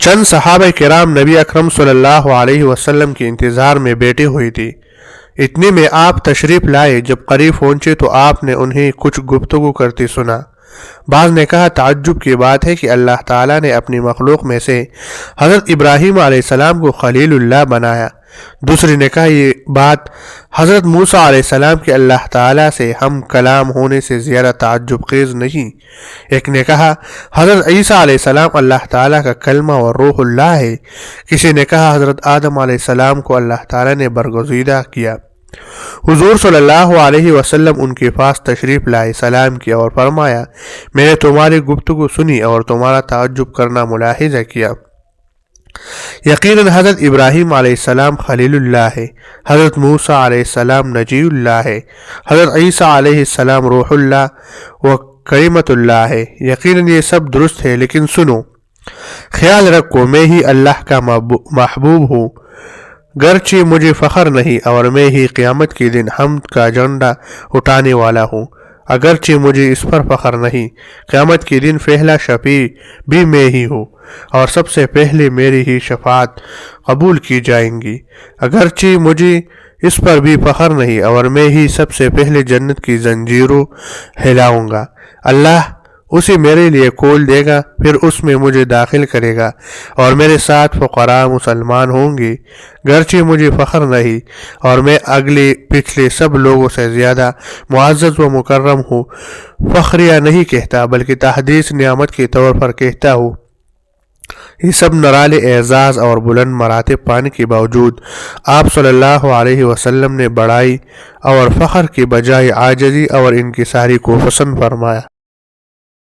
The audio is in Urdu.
چند صحابہ کرام نبی اکرم صلی اللہ علیہ وسلم کے انتظار میں بیٹھے ہوئی تھی۔ اتنے میں آپ تشریف لائے۔ جب قریب پہنچے تو آپ نے انہیں کچھ گفتگو کرتے سنا۔ بعض نے کہا تعجب کی بات ہے کہ اللہ تعالیٰ نے اپنی مخلوق میں سے حضرت ابراہیم علیہ السلام کو خلیل اللہ بنایا۔ دوسری نے کہا یہ بات حضرت موسیٰ علیہ السلام کے اللہ تعالیٰ سے ہم کلام ہونے سے زیادہ تعجب خیز نہیں۔ ایک نے کہا حضرت عیسیٰ علیہ السلام اللہ تعالیٰ کا کلمہ اور روح اللہ ہے۔ کسی نے کہا حضرت آدم علیہ السلام کو اللہ تعالیٰ نے برگزیدہ کیا۔ حضور صلی اللہ علیہ وسلم ان کے پاس تشریف لائے، سلام کیا اور فرمایا میں نے تمہاری گفتگو سنی اور تمہارا تعجب کرنا ملاحظہ کیا۔ یقیناً حضرت ابراہیم علیہ السلام خلیل اللہ ہے، حضرت موسیٰ علیہ السلام نجی اللہ ہے، حضرت عیسیٰ علیہ السلام روح اللہ و کلمۃ اللہ ہے۔ یقیناً یہ سب درست ہے، لیکن سنو، خیال رکھو میں ہی اللہ کا محبوب ہوں، گرچہ مجھے فخر نہیں، اور میں ہی قیامت کے دن حمد کا جھنڈا اٹھانے والا ہوں، اگرچہ مجھے اس پر فخر نہیں۔ قیامت کے دن پہلا شفیع بھی میں ہی ہوں، اور سب سے پہلے میری ہی شفاعت قبول کی جائیں گی، اگرچہ مجھے اس پر بھی فخر نہیں، اور میں ہی سب سے پہلے جنت کی زنجیروں ہلاؤں گا۔ اللہ اسے میرے لیے کھول دے گا، پھر اس میں مجھے داخل کرے گا، اور میرے ساتھ فقراء مسلمان ہوں گے، گرچہ مجھے فخر نہیں، اور میں اگلے پچھلے سب لوگوں سے زیادہ معزز و مکرم ہوں۔ فخریہ نہیں کہتا، بلکہ تحدیث نعمت کے طور پر کہتا ہوں۔ یہ سب نرالے اعزاز اور بلند مراتب پانے کے باوجود آپ صلی اللہ علیہ وسلم نے بڑائی اور فخر کے بجائے عاجزی اور انکساری کو پسند فرمایا۔